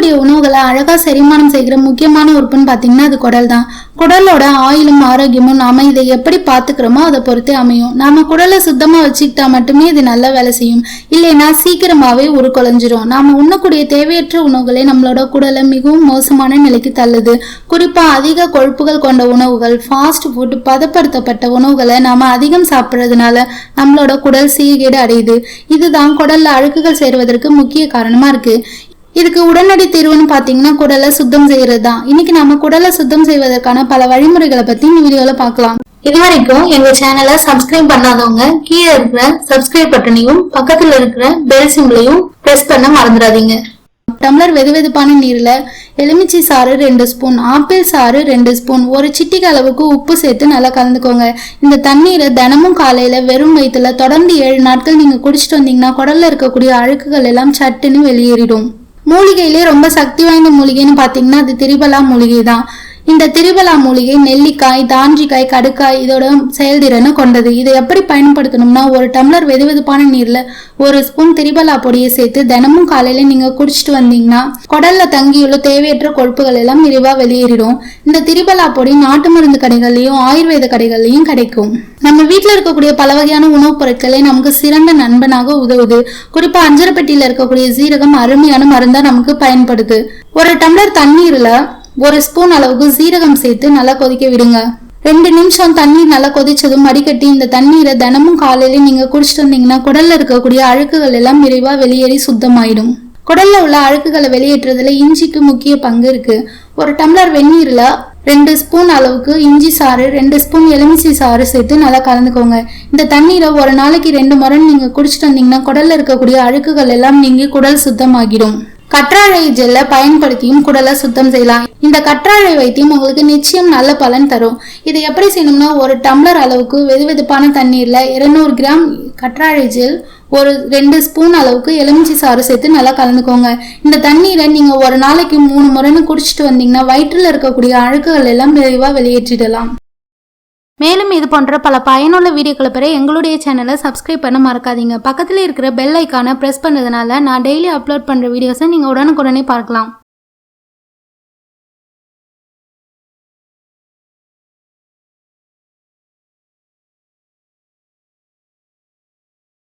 உண்ணக்கூடிய உணவுகளை அழகா செரிமானம் செய்கிற முக்கியமான உறுப்புன்னு பாத்தீங்கன்னா அது குடல் தான். குடலோட ஆயிலும் ஆரோக்கியமும் நாம இதை எப்படி பாத்துக்கிறோமோ அதை பொறுத்தே அமையும். நாம குடலை சுத்தமா வச்சுக்கிட்டா மட்டுமே இது நல்ல வேலை செய்யும். இல்லைன்னா சீக்கிரமாவே உருக்குலைஞ்சிரும். நாம உண்ணக்கூடிய தேவையற்ற உணவுகளே நம்மளோட குடலை மிகவும் மோசமான நிலைக்கு தள்ளுது. குறிப்பா அதிக கொழுப்புகள் கொண்ட உணவுகள், ஃபாஸ்ட் ஃபுட், பதப்படுத்தப்பட்ட உணவுகளை நாம அதிகம் சாப்பிட்றதுனால நம்மளோட குடல் சீர்கேடு அடையுது. இதுதான் குடல்ல அழுக்குகள் சேருவதற்கு முக்கிய காரணமா இருக்கு. இதுக்கு உடனடி தீர்வுன்னு பாத்தீங்கன்னா குடலை சுத்தம் செய்யறது தான். இன்னைக்கு நம்ம குடலை சுத்தம் செய்வதற்கான பல வழிமுறைகளை பத்தி இந்த வீடியோல பார்க்கலாம். இது வரைக்கும் எங்க சேனலை சப்ஸ்கிரைப் பண்ணாதவங்க கீழே இருக்கிற சப்ஸ்கிரைப் பட்டனையும் பக்கத்துல இருக்கிற பெல் சிம்பிளையும் பிரஸ் பண்ண மறந்துடாதீங்க. டம்ளர் வெதுவெதுப்பான நீர்ல எலுமிச்சை சாறு 2 ஸ்பூன், ஆப்பிள் சாறு 2 ஸ்பூன், ஒரு சிட்டிகை அளவுக்கு உப்பு சேர்த்து நல்லா கலந்துக்கோங்க. இந்த தண்ணீரை தினமும் காலையில வெறும் வயிற்றுல தொடர்ந்து 7 நாட்கள் நீங்க குடிச்சிட்டு வந்தீங்கன்னா குடல்ல இருக்கக்கூடிய அழுக்குகள் எல்லாம் சட்டுன்னு வெளியேறிடும். மூலிகையிலே ரொம்ப சக்தி வாய்ந்த மூலிகைன்னு பாத்தீங்கன்னா அது திரிபலா மூலிகை தான். இந்த திரிபலா மூலிகை நெல்லிக்காய், தாஞ்சிக்காய், கடுக்காய் இதோட செயல்திறனை கொண்டது. இதை எப்படி பயன்படுத்தணும்னா, ஒரு டம்ளர் வெதுவெதுப்பான நீர்ல 1 ஸ்பூன் திரிபலா பொடியை சேர்த்து தினமும் காலையில நீங்க குடிச்சிட்டு வந்தீங்கன்னா குடல்ல தங்கியுள்ள தேவையற்ற கொழுப்புகள் எல்லாம் விரைவா வெளியேறிடும். இந்த திரிபலா பொடி நாட்டு மருந்து கடைகள்லயும் ஆயுர்வேத கடைகள்லயும் கிடைக்கும். நம்ம வீட்டுல இருக்கக்கூடிய பல வகையான உணவுப் பொருட்களே நமக்கு சிறந்த நண்பனாக உதவுது. குறிப்பா அஞ்சரைப்பெட்டியில இருக்கக்கூடிய சீரகம் அருமையான மருந்தா நமக்கு பயன்படுது. ஒரு டம்ளர் தண்ணீர்ல 1 ஸ்பூன் அளவுக்கு சீரகம் சேர்த்து நல்லா கொதிக்க விடுங்க. 2 நிமிஷம் தண்ணீர் நல்லா கொதிச்சதும் வடிகட்டி இந்த தண்ணீரை தினமும் காலையில நீங்க குடிச்சிட்டு வந்தீங்கன்னா குடல்ல இருக்கக்கூடிய அழுக்குகள் எல்லாம் விரைவா வெளியேறி சுத்தமாயிடும். குடல்ல உள்ள அழுக்குகளை வெளியேற்றுறதுல இஞ்சிக்கு முக்கிய பங்கு இருக்கு. ஒரு டம்ளர் வெந்நீர்ல 2 ஸ்பூன் அளவுக்கு இஞ்சி சாறு, 2 ஸ்பூன் எலுமிச்சை சாறு சேர்த்து நல்லா கலந்துக்கோங்க. இந்த தண்ணீரை ஒரு நாளைக்கு 2 முறை நீங்க குடிச்சிட்டு வந்தீங்கன்னா குடல்ல இருக்கக்கூடிய அழுக்குகள் எல்லாம் நீங்கி குடல் சுத்தமாகிடும். கற்றாழை ஜெல்ல பயன்படுத்தியும் குடலை சுத்தம் செய்யலாம். இந்த கற்றாழை வைத்தியம் உங்களுக்கு நிச்சயம் நல்ல பலன் தரும். இதை எப்படி செய்யணும்னா, ஒரு டம்ளர் அளவுக்கு வெதுவெதுப்பான தண்ணீர்ல 200 கிராம் கற்றாழை ஜெல், ஒரு 2 ஸ்பூன் அளவுக்கு எலுமிச்சை சாறு சேர்த்து நல்லா கலந்துக்கோங்க. இந்த தண்ணீரை நீங்க ஒரு நாளைக்கு 3 முறைன்னு குடிச்சிட்டு வந்தீங்கன்னா வயிற்றுல இருக்கக்கூடிய அழுக்குகள் எல்லாம் விரைவா வெளியேற்றிடலாம். மேலும் இது போன்ற பல பயனுள்ள வீடியோக்களை பெற எங்களுடைய சேனலை சப்ஸ்கிரைப் பண்ண மறக்காதீங்க. பக்கத்தில் இருக்கிற பெல் ஐக்கானை பிரஸ் பண்ணதுனால நான் டெய்லி அப்லோட் பண்ற வீடியோஸை நீங்க உடனுக்குடனே பார்க்கலாம்.